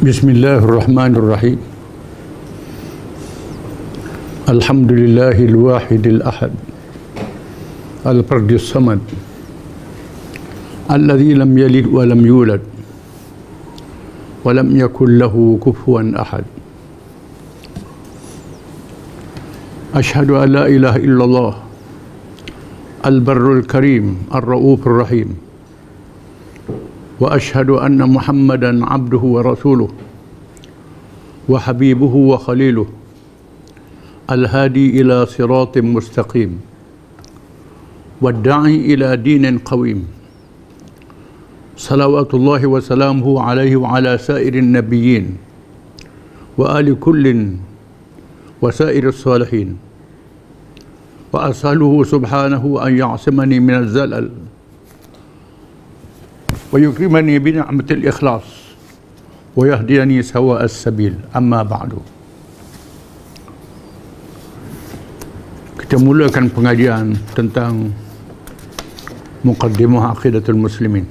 Bismillahirrahmanirrahim. Alhamdulillahil wahidil ahad, al-fardis samad, alladzi lam yalid wa lam yulad wa lam yakul lahu kufuwan ahad. Ashhadu an la ilaha illallah al-barrul karim ar-raufur rahim, wa ashhadu anna Muhammadan abduhu wa rasuluh wa habibuhu wa khaliluh al-hadi ila siratin mustaqim wa da'i ila dinin qawim. Salawatullahi wa salamuhu alaihi wa ala sairin nabiyyin wa ali kullin wa sairis salihin, wa as'aluhu subhanahu an ya'simani min az-zalal wa yukrimani bi ni'matil ikhlas wa yahdiyani sawa as-sabil. Amma ba'du. Kita mulakan pengajian tentang Muqaddimah Aqidatul Muslimin.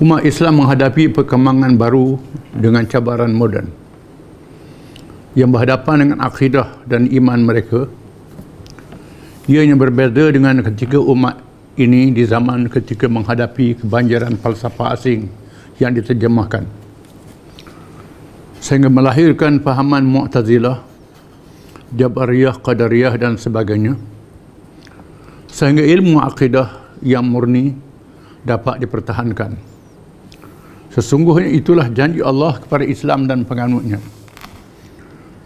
Umat Islam menghadapi perkembangan baru dengan cabaran moden yang berhadapan dengan akidah dan iman mereka. Ianya berbeza dengan ketika umat ini di zaman ketika menghadapi kebanjiran falsafah asing yang diterjemahkan, sehingga melahirkan fahaman Mu'tazilah, Jabariyah, Qadariyah dan sebagainya, sehingga ilmu akidah yang murni dapat dipertahankan. Sesungguhnya itulah janji Allah kepada Islam dan penganutnya.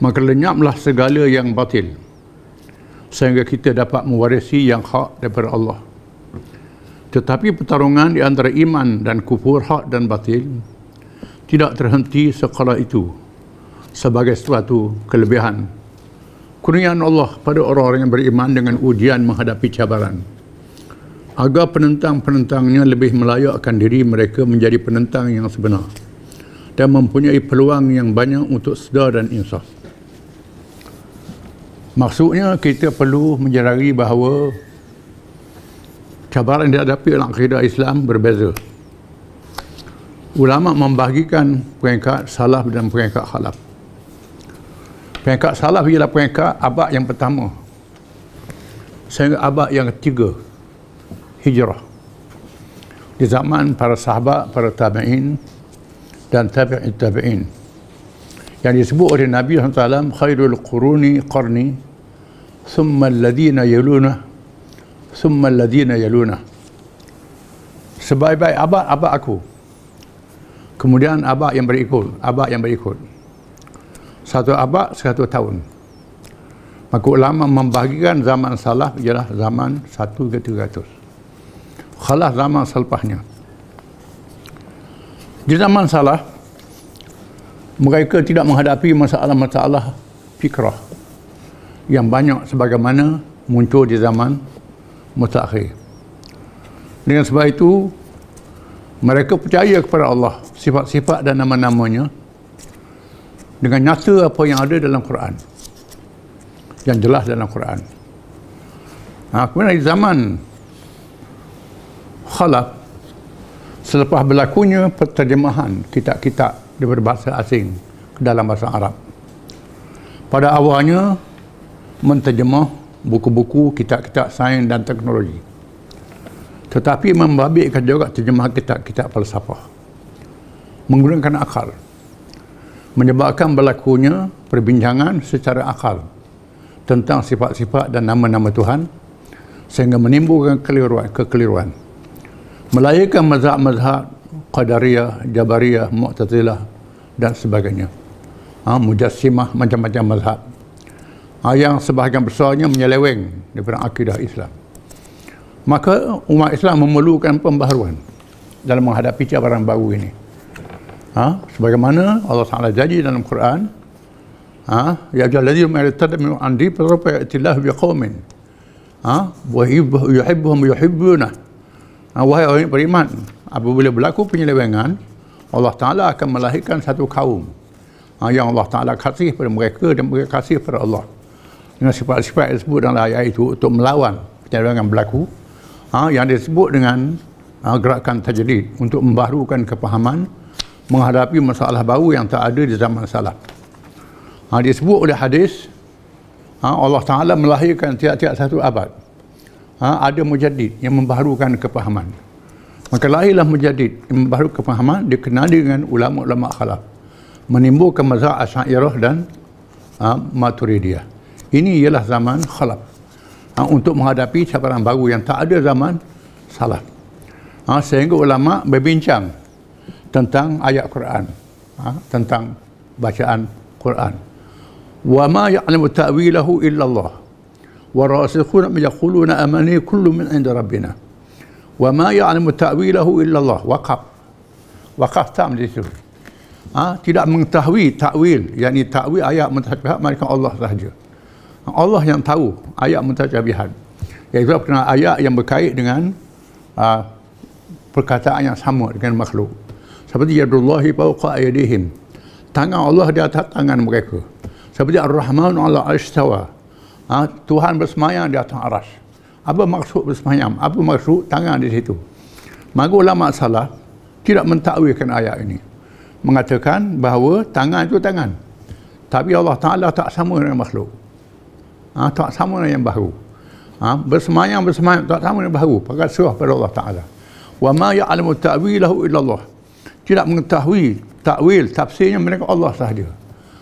Maka lenyaplah segala yang batil, sehingga kita dapat mewarisi yang hak daripada Allah. Tetapi pertarungan di antara iman dan kufur, hak dan batil, tidak terhenti sekala itu sebagai suatu kelebihan kurniaan Allah pada orang-orang yang beriman dengan ujian menghadapi cabaran, agar penentang-penentangnya lebih melayakkan diri mereka menjadi penentang yang sebenar dan mempunyai peluang yang banyak untuk sedar dan insaf. Maksudnya kita perlu menjedari bahawa cabaran yang dihadapi oleh akidah Islam berbeza. Ulama membahagikan peringkat salaf dan peringkat khalaf. Peringkat salaf ialah peringkat abad yang pertama sehingga abad yang ketiga hijrah, di zaman para sahabat, para tabi'in dan tabi'in tabi'in, yang disebut oleh Nabi SAW, khairul quruni qarni thumma alladhina yaluna thumma alladhina yaluna. Sebaik-baik abad aku, kemudian abad yang berikut. Satu abad, 100 tahun. Maka ulama membahagikan zaman salaf ialah zaman 1 ke 300. Khalaf zaman selepasnya. Di zaman salaf, mereka tidak menghadapi masalah-masalah fikrah yang banyak sebagaimana muncul di zaman mutakhir. Dengan sebab itu, mereka percaya kepada Allah, sifat-sifat dan nama-namanya dengan nyata apa yang ada dalam Quran, yang jelas dalam Quran. Kemudian di zaman khalaf, selepas berlakunya penterjemahan kitab-kitab daripada bahasa asing ke dalam bahasa Arab, pada awalnya menterjemah buku-buku, kitab-kitab sains dan teknologi, tetapi membabitkan juga terjemah kitab-kitab falsafah menggunakan akal, menyebabkan berlakunya perbincangan secara akal tentang sifat-sifat dan nama-nama Tuhan, sehingga menimbulkan kekeliruan, melahirkan mazhab-mazhab Qadariyah, Jabariyah, Mu'tazilah dan sebagainya, Mujassimah, macam-macam mazhab, yang sebahagian besarnya menyeleweng daripada akidah Islam. Maka umat Islam memerlukan pembaharuan dalam menghadapi cabaran baru ini. Sebagaimana Allah Ta'ala janji dalam Quran, ya ayyuhallazina amanu ittabi'u an dini fa ya'tillahu biqaumin wa yuhibbuhum yuhibbuna. Wahai orang yang beriman, apabila berlaku penyelewengan, Allah Ta'ala akan melahirkan satu kaum yang Allah Ta'ala kasih pada mereka dan mereka kasih pada Allah, dengan sifat-sifat yang disebut dalam ayat itu untuk melawan penyelewengan berlaku, yang disebut dengan gerakan tajdid, untuk membaharukan kepahaman menghadapi masalah baru yang tak ada di zaman salaf. Disebut oleh hadis, Allah Ta'ala melahirkan tiap-tiap satu abad. Ada mujaddid yang membaharukan kepahaman. Maka lahirlah mujaddid yang membaharukan kepahaman, dikenali dengan ulama-ulama khalaf, menimbulkan mazhab Asy'ariyah dan Maturidiyah. Ini ialah zaman khalaf, untuk menghadapi cabaran baru yang tak ada zaman salaf. Sehingga ulama berbincang tentang ayat Quran, tentang bacaan Quran. Wa ma ya'lamu ta'wilahu illa Allah. Wa rasikhuna yaquluna amani kullu min 'inda rabbina. Wa ma ya'lamu ta'wilahu illa Allah. Waqaf tam di situ. Tidak mengetahui takwil, yakni takwil ayat mutasyabihat, melainkan Allah sahaja. Allah yang tahu ayat mutasyabihat, iaitu ayat yang berkait dengan perkataan yang sama dengan makhluk. Seperti yadullahi fawqa aydihim, tangan Allah di atas tangan mereka. Seperti Ar-Rahman 'ala 'arsy istawa, Tuhan bersemayam di atas arasy. Apa maksud bersemayam? Apa maksud tangan di situ? Maka ulama salaf tidak mentakwilkan ayat ini, mengatakan bahawa tangan itu tangan, tapi Allah Ta'ala tak sama dengan makhluk, tak sama dengan yang baru. Bersemayam tak sama dengan baru, pakat serah pada Allah Ta'ala. Wa ma ya'lamu ta'wilahu illa Allah, tidak mengetahui takwil, tafsirnya mereka Allah sahaja.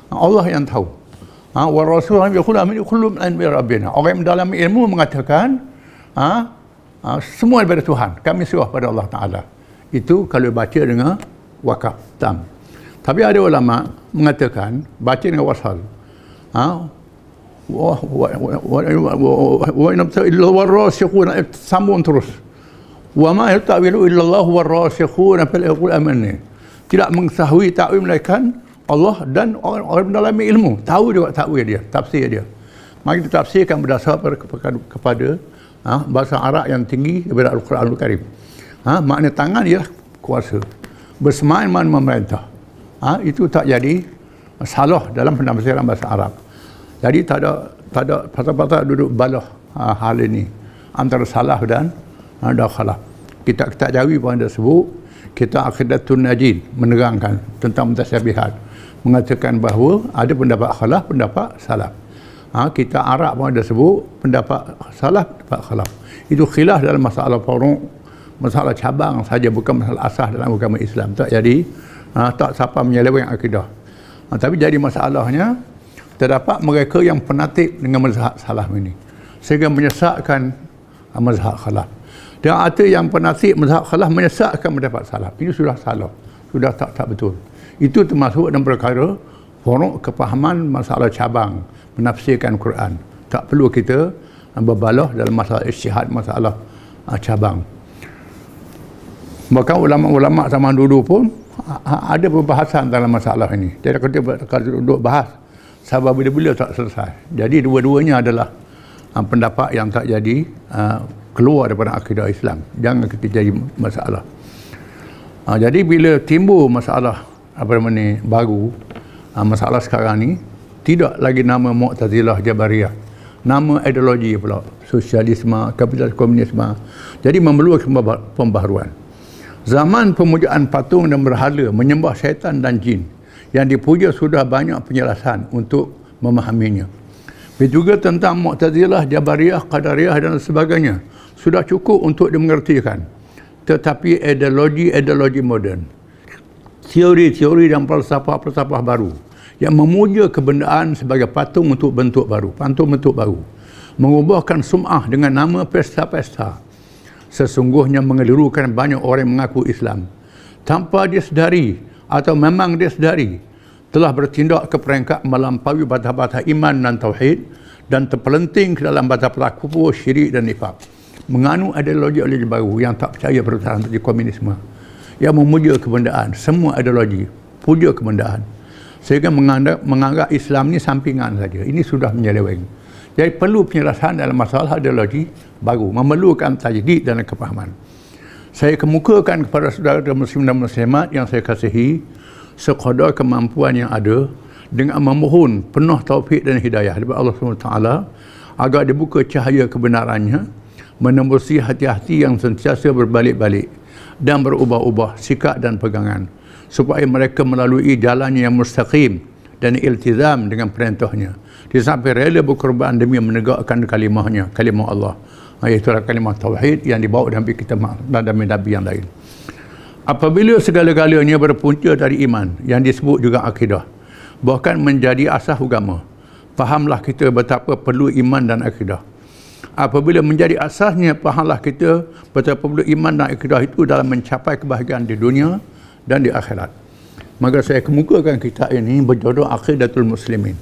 Allah yang tahu. Wa rasulullah yaqulu amin kullu min rabbina, orang yang dalam ilmu mengatakan semua daripada Tuhan, kami serah pada Allah Ta'ala. Itu kalau baca dengan wakaf tam. Tapi ada ulama mengatakan baca dengan wasal. Wa inna illa warasikhuna, sambung terus. Wa ma yatawilu illa Allah warasikhuna fil ilmi amanni. Tidak mengetahui takwil melainkan Allah dan orang dalam ilmu, tahu juga takwil dia, tafsir dia. Maka ditafsirkan berdasar kepada bahasa Arab yang tinggi daripada Al-Quranul Karim. Makna tangan ialah kuasa, bersemayam memerintah. Itu tak jadi salah dalam penafsiran bahasa Arab. Jadi tak ada patah-patah duduk balah hal ini antara salaf dan khalaf. Kita Jawi pun ada sebut, kita Aqidatun Najin menerangkan tentang mutasyabihat, mengatakan bahawa ada pendapat khalaf, pendapat salaf. Kita Arab pun ada sebut pendapat salaf, pendapat khalaf. Itu khilaf dalam masalah furu', masalah cabang saja, bukan masalah asas dalam agama Islam. Tak jadi tak siapa menyeleweng akidah. Tapi jadi masalahnya terdapat mereka yang fanatik dengan mazhab salaf ini, sehingga menyesatkan mazhab khalaf. Dan ada yang fanatik mazhab khalaf menyesatkan pendapat salaf. Ini sudah salah, sudah tak betul. Itu termasuk dalam perkara furu' kepahaman masalah cabang, menafsirkan Quran. Tak perlu kita berbalah dalam masalah ijtihad, masalah cabang. Bahkan ulama-ulama zaman dulu pun ada perbahasan dalam masalah ini. Jadi kalau duduk bahas sampai bila-bila tak selesai. Jadi dua-duanya adalah pendapat yang tak jadi keluar daripada akidah Islam. Jangan kita jadi masalah. Jadi bila timbul masalah baru, masalah sekarang ni tidak lagi nama Mu'tazilah Jabariyah, nama ideologi pula, sosialisme, kapitalis, komunisme. Jadi memerlukan pembaharuan. Zaman pemujaan patung dan berhala, menyembah syaitan dan jin yang dipuja sudah banyak penjelasan untuk memahaminya. Juga tentang Mu'tazilah, Jabariyah, Qadariyah dan sebagainya sudah cukup untuk dimengertikan. Tetapi ideologi moden, teori-teori dan falsafah baru yang memuja kebendaan sebagai patung untuk bentuk baru, mengubahkan sum'ah dengan nama pesta-pesta, sesungguhnya mengelirukan banyak orang yang mengaku Islam tanpa dia sedari atau memang dia sedari telah bertindak ke peringkat melampaui batas-batas iman dan tauhid dan terpelenting ke dalam batas-batas kufur, syirik dan nifaq, menganut ideologi baru yang tak percaya pada komunisme, yang memuja kebendaan. Semua ideologi puja kebendaan, sehingga menganggap Islam ni sampingan saja. Ini sudah menyeleweng. Jadi perlu penjelasan dalam masalah ideologi baru, memerlukan tajdid dalam kepahaman. Saya kemukakan kepada saudara muslim dan muslimat yang saya kasihi, sekadar kemampuan yang ada, dengan memohon penuh taufik dan hidayah daripada Allah SWT agar dibuka cahaya kebenarannya, menembusi hati-hati yang sentiasa berbalik-balik dan berubah-ubah sikap dan pegangan, supaya mereka melalui jalan yang mustaqim dan iltizam dengan perintahnya, dia sampai rela berkorban demi menegakkan kalimahnya, kalimah Allah, iaitu kalimah tauhid yang dibawa dalam kitab dan nabi yang lain. Apabila segala-galanya berpunca dari iman yang disebut juga akidah, bahkan menjadi asas agama, fahamlah kita betapa perlu iman dan akidah. Apabila menjadi asasnya, fahamlah kita betapa perlu iman dan akidah itu dalam mencapai kebahagiaan di dunia dan di akhirat. Maka saya kemukakan kitab ini berjodoh Aqidatul Muslimin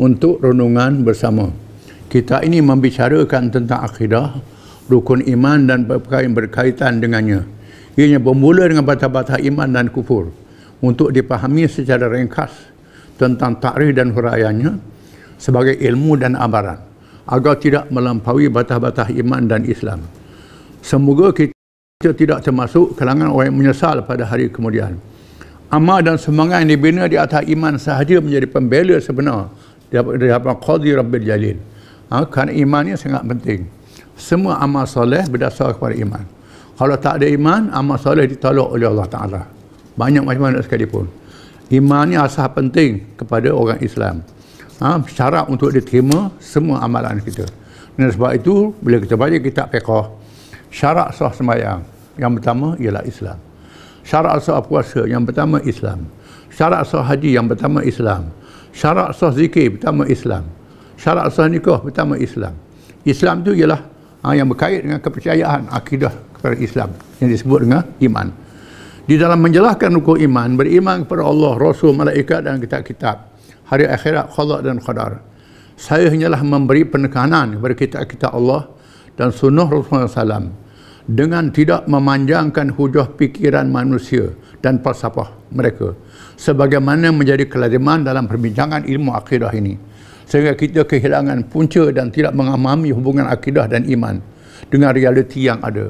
untuk renungan bersama. Kitab ini membicarakan tentang akidah, rukun iman dan perkara yang berkaitan dengannya. Ianya bermula dengan batas-batas iman dan kufur untuk dipahami secara ringkas tentang takrif dan huraiannya sebagai ilmu dan amalan, agar tidak melampaui batas-batas iman dan Islam. Semoga kita tidak termasuk kalangan orang yang menyesal pada hari kemudian. Amal dan semangat yang dibina di atas iman sahaja menjadi pembela sebenar di hadapan Qadhi Rabbil Jalil. Kerana iman ini sangat penting. Semua amal soleh berdasar kepada iman. Kalau tak ada iman, amal soleh ditolak oleh Allah Ta'ala. Banyak macam mana sekalipun. Iman ini asas penting kepada orang Islam. Syarat untuk diterima semua amalan kita. Dan sebab itu, bila kita baca kitab fiqh, syarat sah sembahyang yang pertama ialah Islam. Syarat sah puasa yang pertama Islam. Syarat sah haji yang pertama Islam. Syarat sah zikir pertama Islam. Syarat sah nikah pertama Islam. Islam itu ialah yang berkait dengan kepercayaan akidah kepada Islam yang disebut dengan iman. Di dalam menjelaskan rukun iman, beriman kepada Allah, Rasul, malaikat dan kitab-kitab, hari akhirat, qada dan qadar. Saya hanyalah memberi penekanan kepada kitab-kitab Allah dan sunnah Rasulullah SAW dengan tidak memanjangkan hujah fikiran manusia dan falsafah mereka, sebagaimana menjadi kelaziman dalam perbincangan ilmu akidah ini, sehingga kita kehilangan punca dan tidak memahami hubungan akidah dan iman dengan realiti yang ada.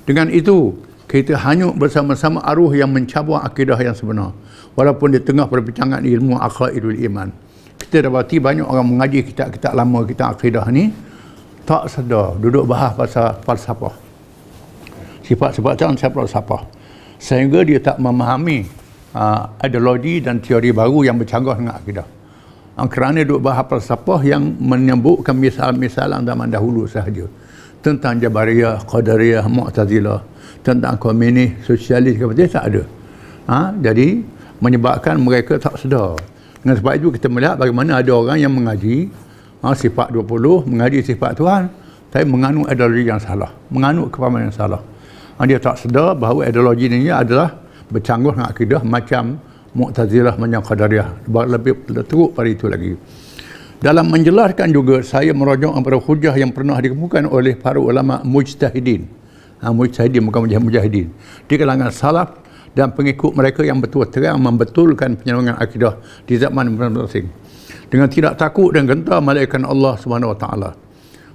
Dengan itu, kita hanyut bersama-sama arwah yang mencabar akidah yang sebenar, walaupun di tengah perbincangan ilmu aqaidul iman. Kita dapati banyak orang mengaji kitab-kitab lama, kitab akidah ni, tak sedar duduk bahas pasal falsafah, sifat-sifat dan falsafah, sehingga dia tak memahami ideologi dan teori baru yang bercanggah dengan akidah. Kerana duduk bahas falsafah yang menyebutkan misal-misalan zaman dahulu sahaja tentang Jabariyah, Qadariyah, Mu'tazilah, tentang komunis, sosialis, dia tak ada. Jadi menyebabkan mereka tak sedar. Dengan sebab itu kita melihat bagaimana ada orang yang mengaji sifat 20, mengaji sifat Tuhan, tapi menganut ideologi yang salah, menganut kepahaman yang salah. Dia tak sedar bahawa ideologi ini adalah bercanggah dengan akidah macam Mu'tazilah, macam Qadariyah, lebih teruk pada itu lagi. Dalam menjelaskan juga, saya merujuk kepada hujah yang pernah dikemukakan oleh para ulama mujtahidin. Mujtahidin bukan mujahidin. Di kalangan salaf dan pengikut mereka yang betul terang membetulkan penyelenggaraan akidah di zaman masing-masing, dengan tidak takut dan gentar malaikat Allah Subhanahu Wa Taala.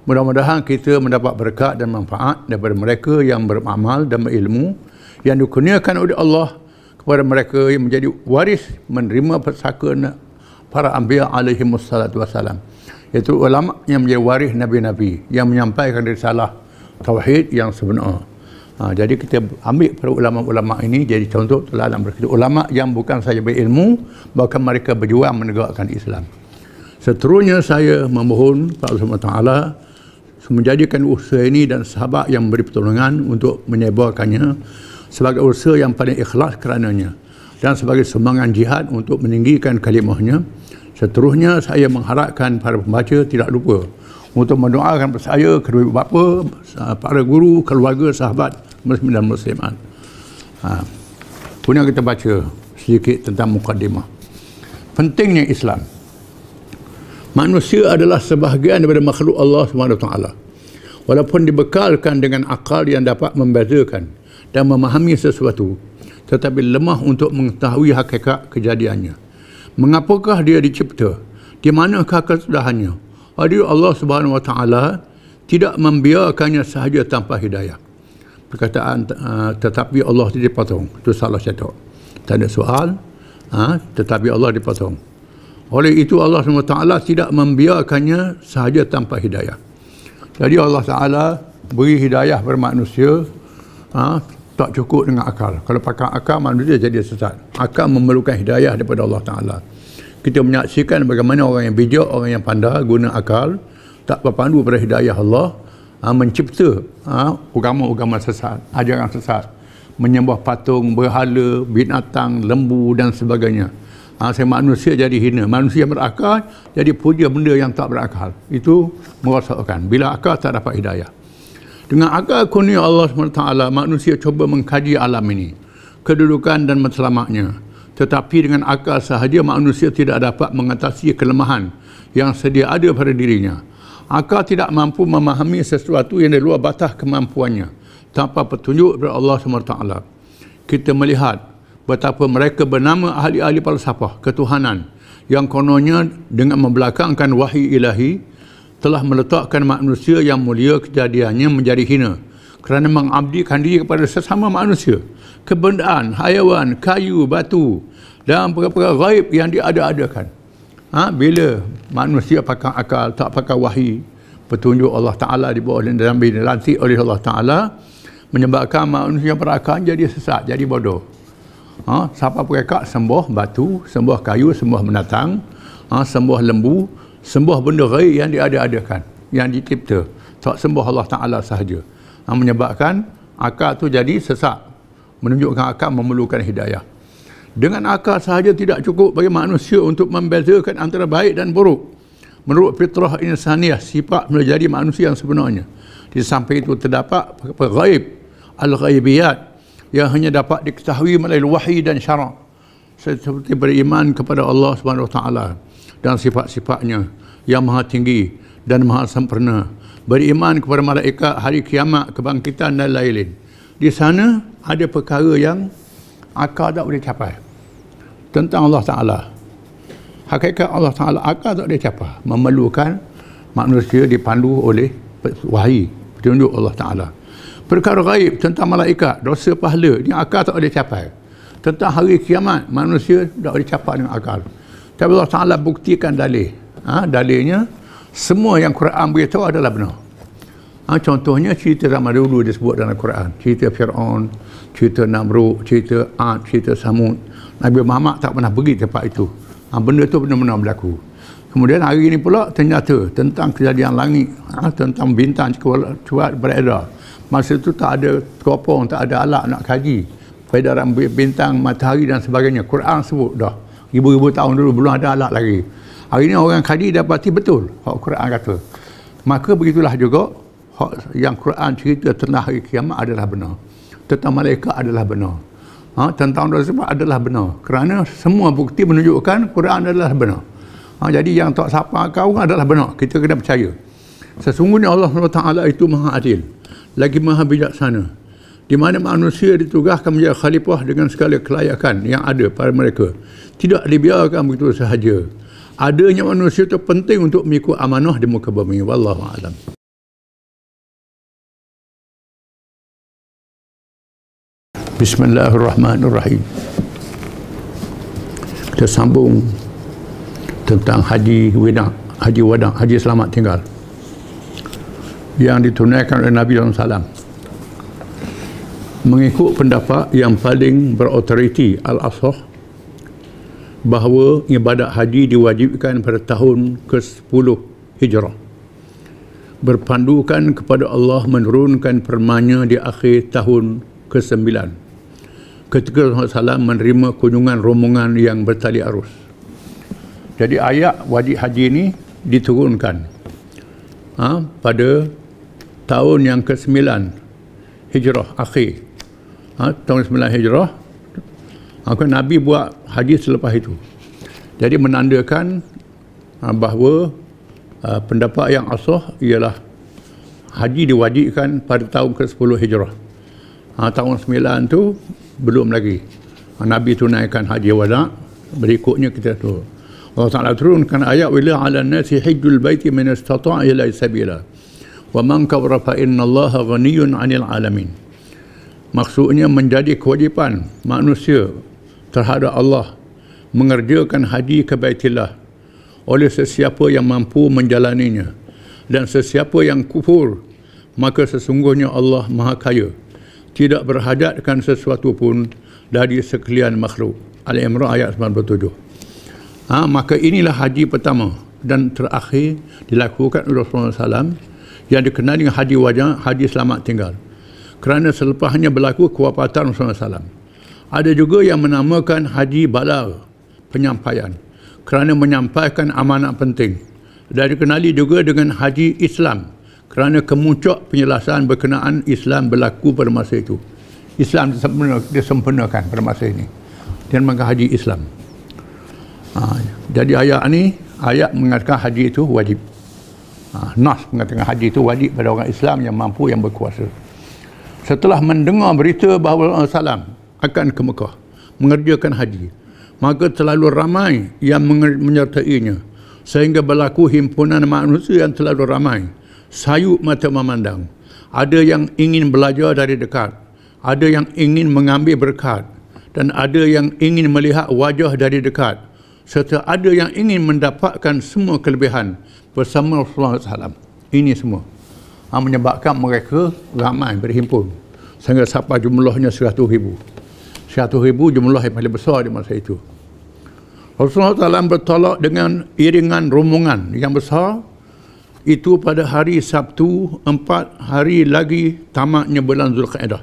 Mudah-mudahan kita mendapat berkat dan manfaat daripada mereka yang beramal dan berilmu yang dikurniakan oleh Allah kepada mereka yang menjadi waris menerima pesaka para anbiya alaihi wassalatu wassalam, iaitu ulama yang menjadi waris nabi-nabi yang menyampaikan risalah tauhid yang sebenar. Jadi kita ambil para ulama-ulama ini jadi contoh teladan berkata ulama yang bukan saja berilmu, bahkan mereka berjuang menegakkan Islam. Seterusnya saya memohon Pak Allah Taala menjadikan usaha ini dan sahabat yang memberi pertolongan untuk menyebarkannya sebagai usaha yang paling ikhlas kerananya dan sebagai semangat jihad untuk meninggikan kalimahnya. Seterusnya saya mengharapkan para pembaca tidak lupa untuk mendoakan saya, kedua bapa, para guru, keluarga, sahabat muslimin dan muslimat. Kemudian kita baca sedikit tentang mukaddimah. Pentingnya Islam. Manusia adalah sebahagian daripada makhluk Allah SWT. Walaupun dibekalkan dengan akal yang dapat membezakan dan memahami sesuatu, tetapi lemah untuk mengetahui hakikat kejadiannya. Mengapakah dia dicipta? Di manakah kesudahannya? Adil Allah Subhanahu Wa Taala tidak membiarkannya sahaja tanpa hidayah. Perkataan tetapi Allah tidak dipotong, itu salah cetak. Tak ada soal, tetapi Allah dipotong. Oleh itu Allah Subhanahu Wa Taala tidak membiarkannya sahaja tanpa hidayah. Jadi Allah Taala beri hidayah kepada manusia Tak cukup dengan akal. Kalau pakai akal, manusia jadi sesat. Akal memerlukan hidayah daripada Allah Ta'ala. Kita menyaksikan bagaimana orang yang bijak, orang yang pandai guna akal, tak berpandu pada hidayah Allah, mencipta agama-agama sesat, ajaran sesat, menyembah patung, berhala, binatang, lembu dan sebagainya. Manusia jadi hina. Manusia yang berakal jadi puja benda yang tak berakal. Itu merosakkan. Bila akal tak dapat hidayah. Dengan akal kurnia Allah SWT, manusia cuba mengkaji alam ini, kedudukan dan matlamatnya. Tetapi dengan akal sahaja manusia tidak dapat mengatasi kelemahan yang sedia ada pada dirinya. Akal tidak mampu memahami sesuatu yang di luar batas kemampuannya tanpa petunjuk dari Allah SWT. Kita melihat betapa mereka bernama ahli-ahli falsafah ketuhanan yang kononnya dengan membelakangkan wahyu ilahi telah meletakkan manusia yang mulia kejadiannya menjadi hina kerana mengabdikan diri kepada sesama manusia, kebendaan, haiwan, kayu, batu dan perkara-perkara gaib yang diada-adakan. Bila manusia pakai akal, tak pakai wahyu, petunjuk Allah Ta'ala di bawah dan dilantik oleh Allah Ta'ala, menyebabkan manusia berakal jadi sesat, jadi bodoh. Siapa mereka sembah batu, sembah kayu, sembah binatang, sembah lembu, sembah benda gaib yang diada-adakan, yang dicipta, tak sembah Allah Ta'ala sahaja. Menyebabkan akal tu jadi sesat, menunjukkan akal memerlukan hidayah. Dengan akal sahaja tidak cukup bagi manusia untuk membezakan antara baik dan buruk. Menurut fitrah insaniah, sifat menjadi manusia yang sebenarnya. Di samping itu terdapat gaib, al-ghaibiyat, yang hanya dapat diketahui melalui wahyu dan syarak, seperti beriman kepada Allah SWT dan sifat-sifatnya yang maha tinggi dan maha sempurna, beriman kepada malaikat, hari kiamat, kebangkitan dan lain-lain. Di sana ada perkara yang akal tak boleh capai tentang Allah Ta'ala. Hakikat Allah Ta'ala akal tak boleh capai, memerlukan manusia dipandu oleh wahyu, petunjuk Allah Ta'ala. Perkara gaib tentang malaikat, dosa pahala, ni akal tak boleh capai. Tentang hari kiamat, manusia tak boleh capai dengan akal. Tapi Allah Ta'ala buktikan dalil. Dalilnya, semua yang Quran beritahu adalah benar. Contohnya cerita zaman dulu disebut dalam Quran. Cerita Fir'aun, cerita Namrud, cerita Ad, cerita Samud. Nabi Muhammad tak pernah pergi tempat itu. Benda itu benar-benar berlaku. Kemudian hari ini pula ternyata tentang kejadian langit, tentang bintang cuaca beredar. Masa itu tak ada teropong, tak ada alat nak kaji peredaran bintang, matahari dan sebagainya. Quran sebut dah. Ribu-ribu tahun dulu belum ada alat lagi. Hari ini orang kaji dapati betul hak Quran kata. Maka begitulah juga hak yang Quran cerita tentang hari kiamat adalah benar. Tentang malaikat adalah benar. Tentang dosa adalah benar. Kerana semua bukti menunjukkan Quran adalah benar. Jadi yang tak siapa kau adalah benar. Kita kena percaya. Sesungguhnya Allah SWT itu maha adil, lagi maha bijaksana, di mana manusia ditugaskan menjadi khalifah dengan segala kelayakan yang ada pada mereka. Tidak dibiarkan begitu sahaja. Adanya manusia itu penting untuk mengikut amanah di muka bumi. Wallahu a'lam. Bismillahirrahmanirrahim. Kita sambung tentang haji wada, haji selamat tinggal yang ditunaikan oleh Nabi SAW. Mengikut pendapat yang paling berautoriti al-asah, bahawa ibadat haji diwajibkan pada tahun ke-10 Hijrah, berpandukan kepada Allah menurunkan firman-Nya di akhir tahun ke-9 ketika Rasulullah SAW menerima kunjungan rombongan yang bertali arus. Jadi ayat wajib haji ini diturunkan pada tahun yang ke-9 Hijrah akhir. Tahun 9 Hijrah, Nabi buat haji selepas itu. Jadi menandakan bahawa pendapat yang asah ialah haji diwajibkan pada tahun ke-10 Hijrah. Tahun 9 tu belum lagi. Nabi tunaikan haji wada. Berikutnya kita tu Allah Ta'ala turunkan ayat wala 'alan nasi hajjul baiti man istata'a ilaihi sabila wa man kafara fa innallaha ghaniyyun 'anil 'alamin. Maksudnya menjadi kewajipan manusia terhadap Allah mengerjakan haji ke Baitillah oleh sesiapa yang mampu menjalaninya, dan sesiapa yang kufur maka sesungguhnya Allah Maha Kaya, tidak berhajatkan sesuatu pun dari sekalian makhluk. Al-Imran ayat 97. Maka inilah haji pertama dan terakhir dilakukan oleh Rasulullah SAW yang dikenal dengan haji wajah, haji selamat tinggal. Kerana selepasnya berlaku kewafatan Rasulullah SAW. Ada juga yang menamakan haji balagh, penyampaian, kerana menyampaikan amanat penting. Dan dikenali juga dengan haji Islam, kerana kemuncak penjelasan berkenaan Islam berlaku pada masa itu. Islam disempurnakan pada masa ini. Dan maka haji Islam. Jadi ayat ni, ayat mengatakan haji itu wajib. Nas mengatakan haji itu wajib pada orang Islam yang mampu, yang berkuasa. Setelah mendengar berita bahawa Rasulullah SAW akan ke Mekah mengerjakan haji, maka terlalu ramai yang menyertainya, sehingga berlaku himpunan manusia yang terlalu ramai, sayup mata memandang. Ada yang ingin belajar dari dekat, ada yang ingin mengambil berkat, dan ada yang ingin melihat wajah dari dekat, serta ada yang ingin mendapatkan semua kelebihan bersama Rasulullah SAW. Ini semua menyebabkan mereka ramai berhimpun sehingga sampai jumlahnya 100,000. 100,000 jumlah yang paling besar di masa itu. Rasulullah SAW bertolak dengan iringan rombongan yang besar itu pada hari Sabtu 4 hari lagi tamatnya bulan Zulkaidah,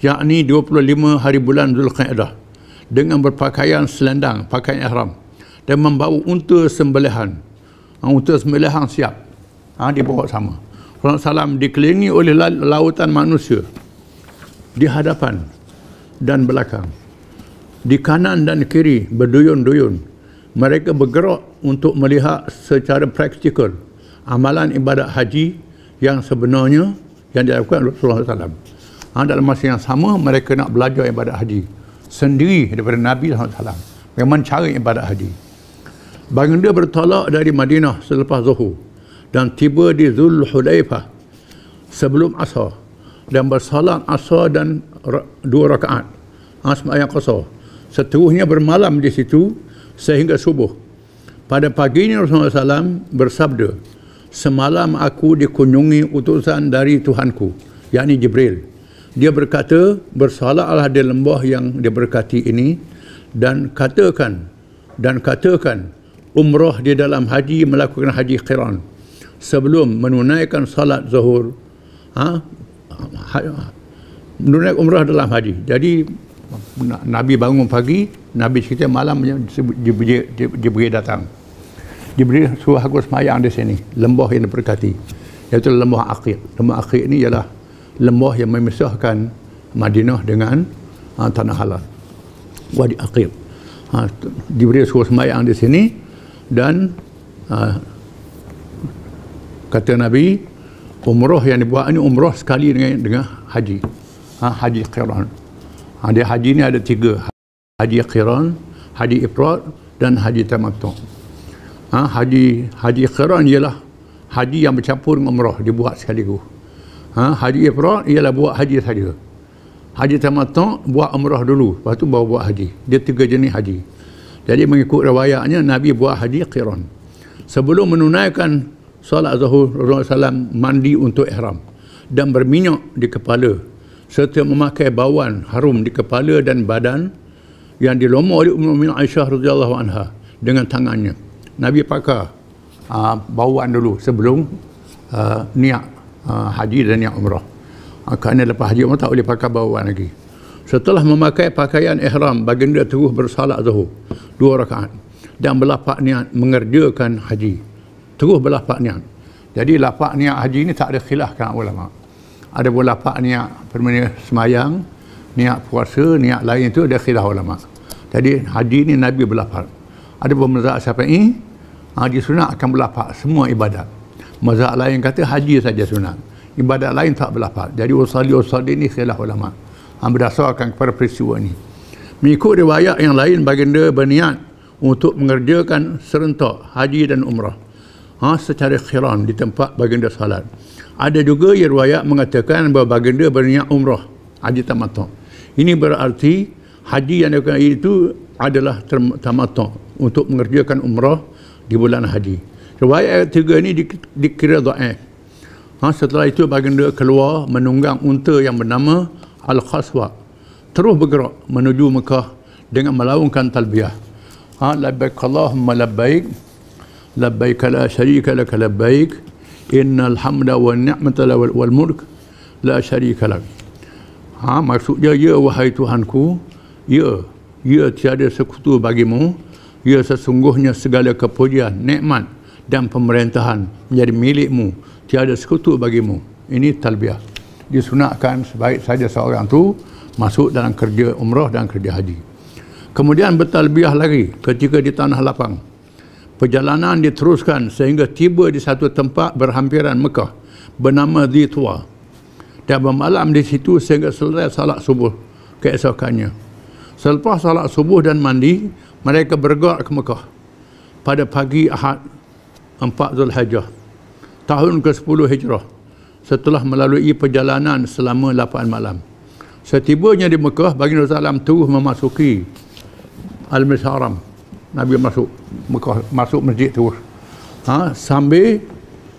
yakni 25 hari bulan Zulkaidah, dengan berpakaian selendang, pakaian ihram, dan membawa unta sembelihan. Unta sembelihan siap, dibawa sama. Rasulullah SAW dikelilingi oleh lautan manusia di hadapan dan belakang, di kanan dan kiri berduyun-duyun. Mereka bergerak untuk melihat secara praktikal amalan ibadat haji yang sebenarnya yang dilakukan oleh Rasulullah SAW. Dalam masa yang sama, mereka nak belajar ibadat haji sendiri daripada Nabi SAW. Memang cara ibadat haji. Baginda bertolak dari Madinah selepas Zuhur dan tiba di Zulhulaifah sebelum Asar, dan bersalat Asar dan 2 rakaat sembahyang qasar. Seterusnya bermalam di situ sehingga subuh. Pada pagi ini Rasulullah SAW bersabda, semalam aku dikunjungi utusan dari Tuhanku, yakni Jibril. Dia berkata, bersalatlah di lembah yang diberkati ini dan katakan umrah di dalam haji, melakukan haji qiran sebelum menunaikan salat zuhur. Menunaikan umrah dalam haji. Jadi Nabi bangun pagi, Nabi cerita malam Jibril datang. Jibril suruh aku semayang di sini, lembah yang diberkati, iaitu lembah Aqiq. Lembah Aqiq ini ialah lembah yang memisahkan Madinah dengan tanah halal, Wadi Aqiq. Jibril suruh semayang di sini, dan kata Nabi, umrah yang dibuat ini umrah sekali dengan haji. Haji qiran. Dia haji ni ada 3. Haji qiran, haji ifrad, dan haji tamattu'. Haji qiran ialah haji yang bercampur dengan umrah, dibuat sekaligus. Haji ifrad ialah buat haji saja. Haji tamattu' buat umrah dulu, lepas tu baru buat haji. Dia 3 jenis haji. Jadi mengikut riwayatnya, Nabi buat haji qiran. Sebelum menunaikan salat zuhur, Rasulullah SAW mandi untuk ihram dan berminyak di kepala, serta memakai bauan harum di kepala dan badan yang dilomor oleh Ummul Mukminin Aisyah radhiyallahu anha dengan tangannya. Nabi pakai bauan dulu sebelum niat haji dan niat umrah. Kerana lepas haji umrah tak boleh pakai bauan lagi. Setelah memakai pakaian ihram, baginda terus bersalat zuhur 2 rakaat dan berlafaz niat mengerjakan haji. Terus berlafaz niat. Jadi lafaz niat haji ni tak ada khilaf kan ulama. Ada pun lafaz niat semayang, niat puasa, niat lain itu ada khilaf ulama. Jadi haji ni Nabi berlafaz. Ada pun mazhab Syafi'i, haji sunat akan berlafaz semua ibadat. Mazhab lain kata haji saja sunat, ibadat lain tak berlafaz. Jadi usalli ni khilaf ulama berdasarkan kepada peristiwa ini. Mengikut riwayat yang lain, baginda berniat untuk mengerjakan serentak haji dan umrah secara qiran di tempat baginda salat. Ada juga riwayat mengatakan bahawa baginda berniat umrah, haji tamattu'. Ini berarti haji yang dilakukan itu adalah tamattu' untuk mengerjakan umrah di bulan haji. Riwayat 3 ini dikira dhaif. Setelah itu baginda keluar menunggang unta yang bernama Al-Qaswa, terus bergerak menuju Mekah dengan melaungkan talbiyah. Labbaik Allahumma labbaik, labbaik la syarika lak labbaik, innal hamda wan ni'mata wal mulk la syarika lak. Maksudnya, ya wahai Tuhanku, ya tiada sekutu bagimu, ya sesungguhnya segala kepujian, nikmat dan pemerintahan menjadi milikmu, tiada sekutu bagimu. Ini talbiyah. Disunatkan sebaik saja seorang tu masuk dalam kerja umrah dan kerja haji. Kemudian bertalbiyah lagi ketika di tanah lapang. Perjalanan diteruskan sehingga tiba di satu tempat berhampiran Mekah bernama Dhi Tuwa, dan bermalam di situ sehingga selesai salat subuh keesokannya. Selepas salat subuh dan mandi, mereka bergerak ke Mekah pada pagi Ahad 4 Zulhijjah tahun ke-10 Hijrah, setelah melalui perjalanan selama 8 malam. Setibanya di Mekah, baginda Rasulullah terus memasuki Al-Masjid Haram. Nabi masuk Mekah, masuk masjid terus, sambil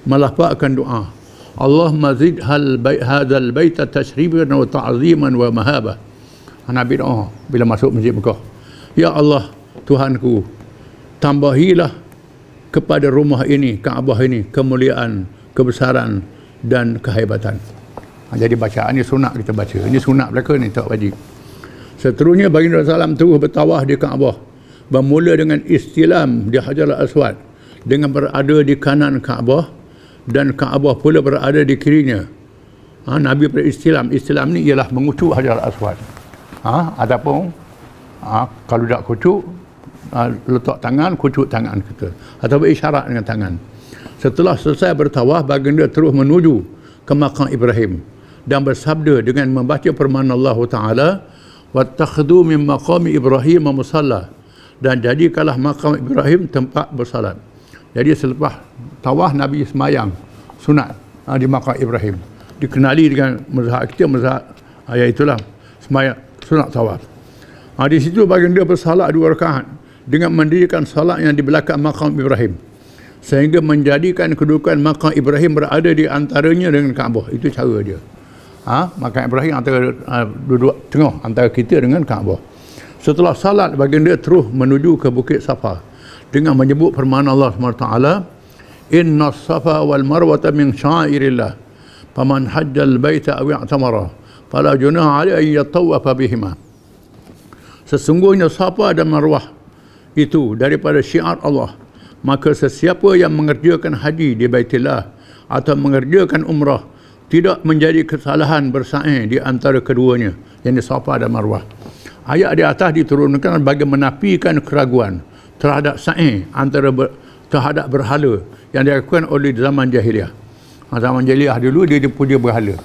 melafazkan doa, Allahumma zid hadzal baita tashriban wa ta'ziman wa mahabah. Nabi doa bila masuk masjid Mekah, ya Allah Tuhanku, tambahilah kepada rumah ini, Kaabah ini, kemuliaan, kebesaran dan kehebatan. Jadi bacaan ini sunat kita baca. Ini sunat belaka ni, tak wajib. Seterusnya baginda Rasulullah terus bertawaf di Kaabah, bermula dengan istilam di Hajar Al-Aswad dengan berada di kanan Kaabah, dan Kaabah pula berada di kirinya. Nabi beristilam. Istilam ni ialah mengucuk Hajar Al-Aswad. Ataupun kalau tak kucuk, letak tangan, kucuk tangan kita, atau berisyarat dengan tangan. Setelah selesai bertawaf, baginda terus menuju ke makam Ibrahim dan bersabda dengan membaca firman Allah Ta'ala, wattakhadhu min maqami Ibrahim musalla, dan jadikanlah makam Ibrahim tempat bersalat. Jadi selepas tawaf, Nabi semayang sunat di makam Ibrahim. Dikenali dengan mazhab kita, mazhab itulah semayang sunat tawaf. Di situ baginda bersalat 2 rakaat dengan mendirikan salat yang di belakang makam Ibrahim, sehingga menjadikan kedudukan makam Ibrahim berada di antaranya dengan Kaabah. Itu cara dia. Makam Ibrahim antara duduk tengah antara kita dengan Kaabah. Setelah salat, baginda terus menuju ke Bukit Safa dengan menyebut firman Allah SWT, inna safa wal marwata min syairillah faman hajjal baita aw i'tamara fala junaha alaihi an yatawafa bihima. Sesungguhnya Safa dan Marwah itu daripada syiar Allah, maka sesiapa yang mengerjakan haji di Baitillah atau mengerjakan umrah tidak menjadi kesalahan bersa'i di antara keduanya, yang di Safa dan Marwah. Ayat di atas diturunkan bagi menafikan keraguan terhadap sa'i terhadap berhala yang dilakukan oleh zaman jahiliah. Zaman jahiliah dulu dia puja berhala.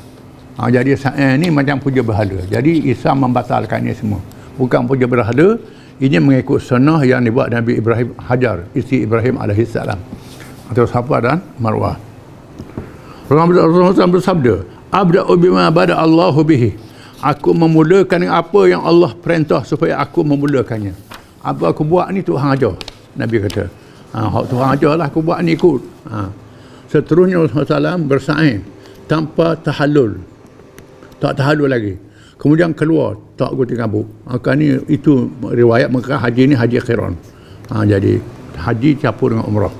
Jadi sa'i ni macam puja berhala. Jadi Islam membatalkannya semua. Bukan puja berhala, ini mengikut sunnah yang dibuat Nabi Ibrahim Hajar, isteri Ibrahim AS, atau Safa dan Marwah. Rasulullah bersabda, abda'u bima bada Allahu bihi, aku memulakan apa yang Allah perintah supaya aku memulakannya. Apa aku buat ni Tuhan ajar, Nabi kata. Tuhan ajar lah, aku buat ni ikut. Seterusnya Rasulullah bersa'i tanpa tahallul, tak tahallul lagi. Kemudian keluar tak guti kabut. Maka ni itu riwayat Mekah haji ni haji qiran. Jadi haji campur dengan umrah.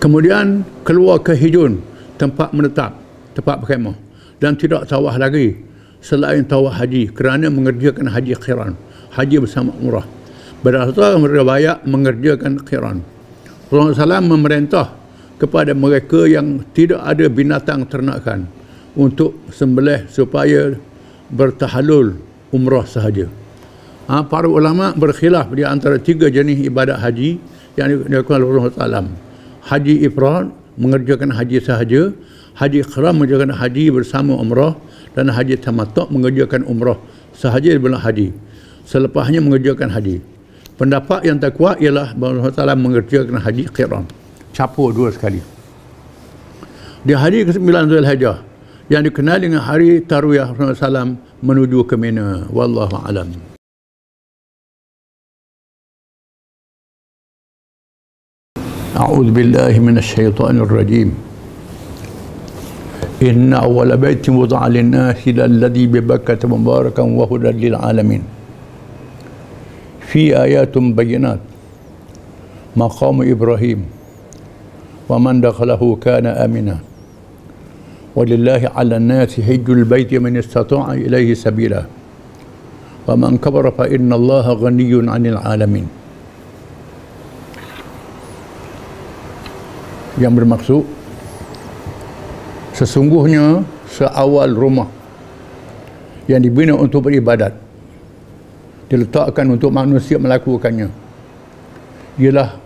Kemudian keluar ke Hijun, tempat menetap, tempat berkhemah, dan tidak tawaf lagi selain tawaf haji kerana mengerjakan haji qiran, haji bersama umrah. Berdasarkan riwayat mengerjakan qiran, Rasulullah SAW memerintah kepada mereka yang tidak ada binatang ternakan untuk sembelih supaya bertahallul umrah sahaja. Para ulama berkhilaf di antara 3 jenis ibadat haji yang dilakukan oleh Rasulullah SAW. Haji ifrad, mengerjakan haji sahaja; haji qiran, mengerjakan haji bersama umrah; dan haji tamattu', mengerjakan umrah sahaja di bulan haji, selepasnya mengerjakan haji. Pendapat yang terkuat ialah bahawa Rasulullah SAW mengerjakan haji qiran, campur 2 sekali. Di hari ke-9 Zulhijjah yang dikenal dengan hari Tarwiyah Rasulullah SAW menuju ke Mina. Wallahu a'lam. A'udzu billahi minasyaitonir rajim. Inna awwala baitin wudi'a lin-nasi lalladzi bi Bakkah mubarakan wa hudan lil alamin. Fi ayatun bayyinat maqam Ibrahim wa man dakhalahu kana amina. Walillahi 'alan nasi hajjul baiti man istata'a ilaihi sabila. Wa man kafara fa inna Allaha ghaniyyun 'anil 'alamin. Yang bermaksud sesungguhnya seawal rumah yang dibina untuk beribadat diletakkan untuk manusia melakukannya ialah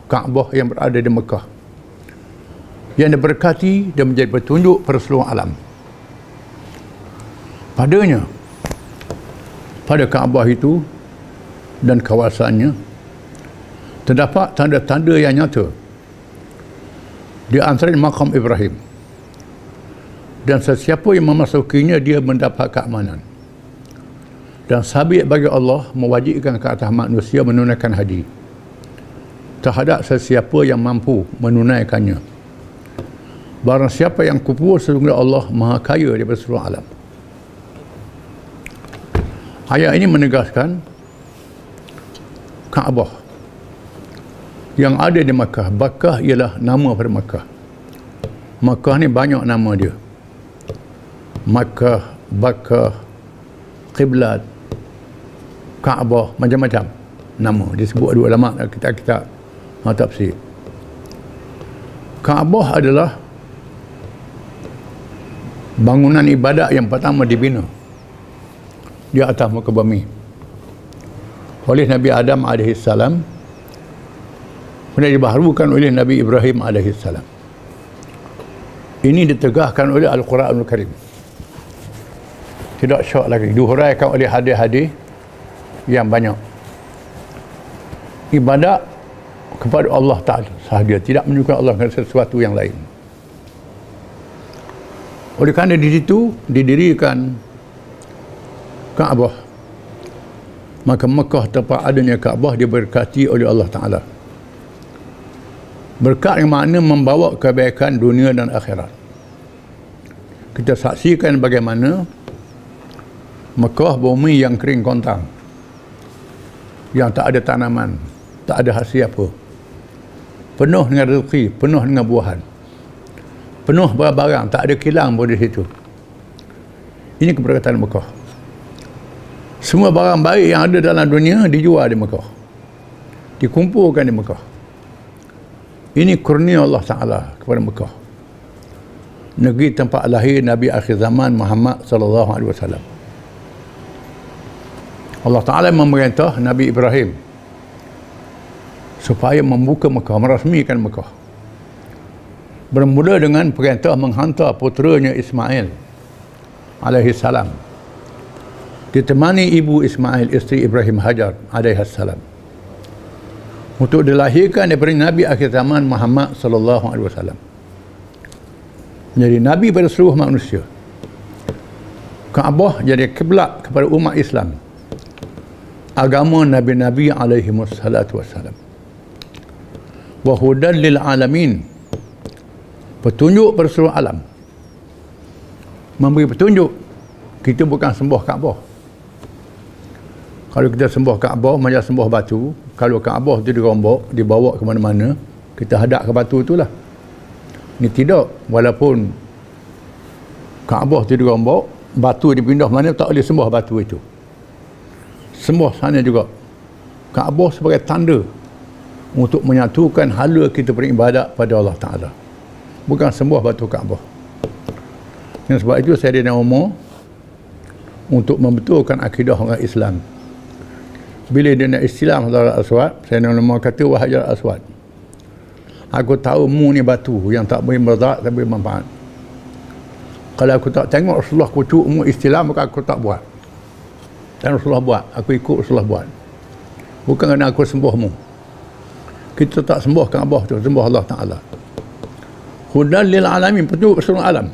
Kaabah yang berada di Mekah, yang diberkati dan menjadi petunjuk pada seluruh alam. Padanya, pada Kaabah itu dan kawasannya terdapat tanda-tanda yang nyata, di antaranya makam Ibrahim, dan sesiapa yang memasukinya dia mendapat keamanan. Dan sabit bagi Allah mewajibkan ke atas manusia menunaikan haji terhadap sesiapa yang mampu menunaikannya. Barang siapa yang kufur, sesungguhnya Allah Maha Kaya daripada seluruh alam. Ayat ini menegaskan Kaabah yang ada di Makkah. Bakkah ialah nama pada Makkah. Makkah ni banyak nama dia. Makkah, Bakkah, Qiblat, Kaabah, macam-macam nama disebut dua ulama kitab-kitab tafsir. Kaabah adalah bangunan ibadat yang pertama dibina di atas muka bumi oleh Nabi Adam AS, kemudian dibaharukan oleh Nabi Ibrahim AS. Ini ditegahkan oleh Al-Quranul Karim, tidak syak lagi, dihuraikan oleh hadis-hadis yang banyak. Ibadat kepada Allah Ta'ala sahaja, tidak menunjukkan Allah dengan sesuatu yang lain. Oleh kerana di situ didirikan Kaabah, maka Mekah tempat adanya Kaabah diberkati oleh Allah Ta'ala. Berkat yang makna membawa kebaikan dunia dan akhirat. Kita saksikan bagaimana Mekah bumi yang kering kontang, yang tak ada tanaman, tak ada hasil apa, penuh dengan rezeki, penuh dengan buahan, penuh barang-barang, tak ada kilang pun di situ. Ini keberkatan Mekah. Semua barang baik yang ada dalam dunia dijual di Mekah, dikumpulkan di Mekah. Ini kurnia Allah Ta'ala kepada Mekah, negeri tempat lahir Nabi akhir zaman Muhammad SAW. Allah Ta'ala memerintah Nabi Ibrahim supaya membuka Mekah, merasmikan Mekah. Bermula dengan perintah menghantar puteranya Ismail alaihissalam, ditemani ibu Ismail, isteri Ibrahim Hajar alaihissalam, untuk dilahirkan daripada Nabi akhir zaman Muhammad SAW, menjadi Nabi pada seluruh manusia. Kaabah jadi kiblat kepada umat Islam, agama Nabi-Nabi alaihi wassalatu wassalam. Wa hudan lil alamin, petunjuk pada seluruh alam. Memberi petunjuk. Kita bukan sembah Kaabah. Kalau kita sembah Kaabah macam sembah batu, kalau Kaabah itu dirombak, dibawa ke mana-mana, kita hadap ke batu itulah. Ini tidak, walaupun Kaabah itu dirombak, batu dipindah mana, tak boleh sembah batu itu. Sembah sana juga. Kaabah sebagai tanda untuk menyatukan hala kita beribadat pada Allah Ta'ala, bukan sembah batu Kaabah. Dan sebab itu saya ada umur untuk membetulkan akidah orang Islam. Bila dia nak Islam Hajar Aswad, saya nak kata wahai Hajar Aswad, aku tahu mu ni batu yang tak boleh berdarat, tak boleh manfaat. Kalau aku tak tengok Rasulullah kucuk mu Islam, maka aku tak buat. Dan Rasulullah buat, aku ikut Rasulullah buat. Bukan kerana aku sembahmu. Kita tak sembah Kaabah tu, sembah Allah Ta'ala. Hudan lil alamin, petunjuk seluruh alam.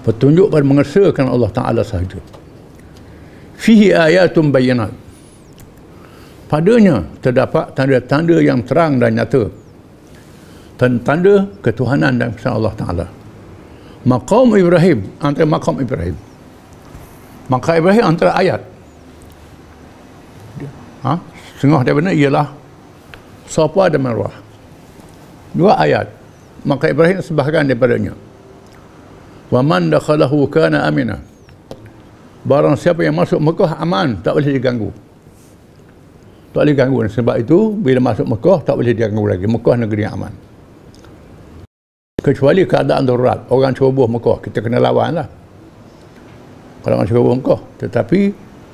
Petunjuk pada mengesahkan Allah Ta'ala sahaja. Fihi ayatun bayyinat, padanya terdapat tanda-tanda yang terang dan nyata, tanda ketuhanan dan kebesaran Allah Ta'ala. Maqam Ibrahim, antara maqam Ibrahim. Maqam Ibrahim antara ayat. Setengah daripada ialah Safa dan Marwah. Dua ayat. Maqam Ibrahim sebahagian daripadanya. Wa man dakhalahu kana amina. Barang siapa yang masuk Mekah aman, tak boleh diganggu. Tak boleh diganggu. Sebab itu bila masuk Mekah tak boleh diganggu lagi. Mekah negeri yang aman. Kecuali keadaan darurat, orang ceroboh Mekah, kita kena lawan lah. Kalau orang ceroboh Mekah, tetapi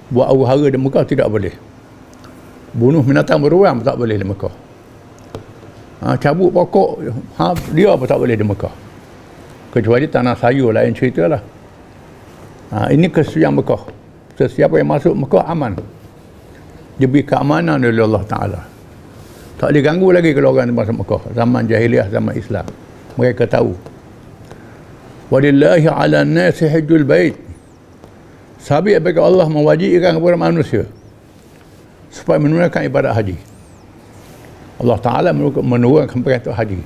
buat huru-hara di Mekah tidak boleh. Bunuh binatang beruang tak boleh di Mekah. Cabut pokok dia pun tak boleh di Mekah. Kecuali tanah sayur, lain cerita lah. Ini kesucian Mekah. Sesiapa yang masuk Mekah aman. Diberi keamanan oleh Allah Ta'ala. Tak diganggu lagi kalau orang masuk Mekah. Zaman jahiliah, zaman Islam. Mereka tahu. Walillahi ala nasi hajjul bait. Sabit bagi Allah mewajibkan kepada manusia supaya menunaikan ibadat haji. Allah Ta'ala menurunkan perintah haji.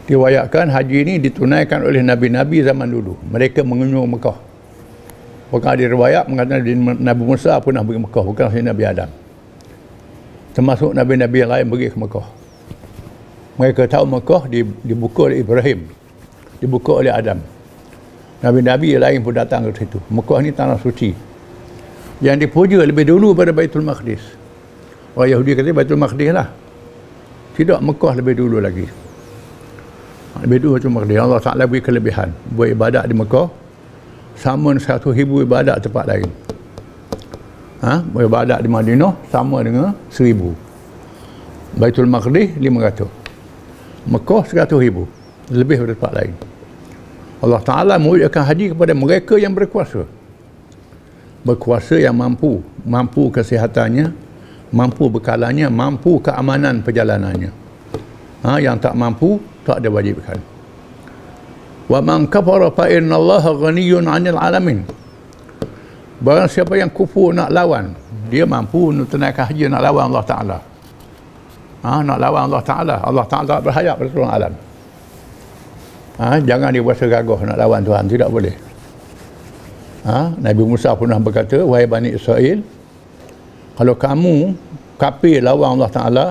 Diwayatkan haji ini ditunaikan oleh Nabi-Nabi zaman dulu. Mereka mengunjung Mekah. Bukan ada riwayat mengatakan Nabi Musa pernah pergi Mekah, bukan sahaja Nabi Adam. Termasuk Nabi-Nabi yang lain pergi ke Mekah. Mereka tahu Mekah dibuka oleh Ibrahim, dibuka oleh Adam. Nabi-Nabi yang lain pun datang ke situ. Mekah ni tanah suci yang dipuja lebih dulu pada Baitul Maqdis. Orang Yahudi kata Baitul Maqdis lah. Tidak, Mekah lebih dulu lagi. Lebih dulu Baitul Maqdis. Allah Ta'ala beri kelebihan buat ibadat di Mekah sama 100,000 ibadat tempat lain. Ibadat di Madinah sama dengan 1,000. Baitul Maqdis 500. Mekah 100,000. Lebih dari tempat lain. Allah Ta'ala mewujudkan haji kepada mereka yang berkuasa. Berkuasa yang mampu. Mampu kesihatannya, mampu bekalannya, mampu keamanan perjalanannya. Yang tak mampu, tak ada wajibkan. Wa man kafara fa innallaha ghaniyyun 'anil 'alamin. Barang siapa yang kufur nak lawan, dia mampu untuk tunaikan haji, nak lawan Allah Ta'ala. Nak lawan Allah Ta'ala. Allah Ta'ala tak berhayat pada seluruh alam. Jangan dia berasa gagah nak lawan Tuhan, tidak boleh. Nabi Musa pernah berkata, wahai Bani Israel, kalau kamu kafir lawan Allah Ta'ala,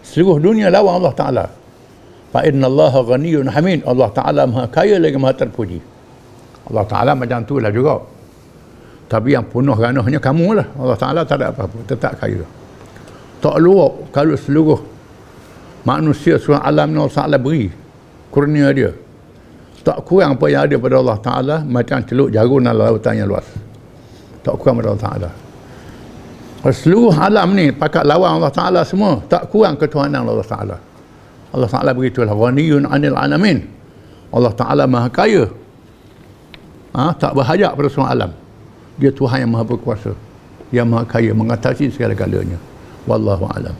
seluruh dunia lawan Allah Ta'ala. Fa innallaha ghaniyyun hamid. Allah Ta'ala maha kaya lagi maha terpuji. Allah Ta'ala macam tu lah juga. Tapi yang penuh ranahnya kamu lah. Allah Ta'ala tak ada apa-apa, tetap kaya. Tak luar kalau seluruh manusia seluruh alam ni Allah Ta'ala beri kurnia dia. Tak kurang apa yang ada pada Allah Ta'ala, macam Teluk Jarum dalam lautan yang luas. Tak kurang pada Allah Ta'ala. Seluruh alam ni pakat lawan Allah Ta'ala semua, tak kurang ketuhanan Allah Ta'ala. Allah Ta'ala beritulah, ghaniyun 'anil 'alamin. Allah Ta'ala maha kaya. Tak berhajat pada semua alam. Dia Tuhan yang maha berkuasa, yang maha kaya, mengatasi segala-galanya. Wallahu a'lam.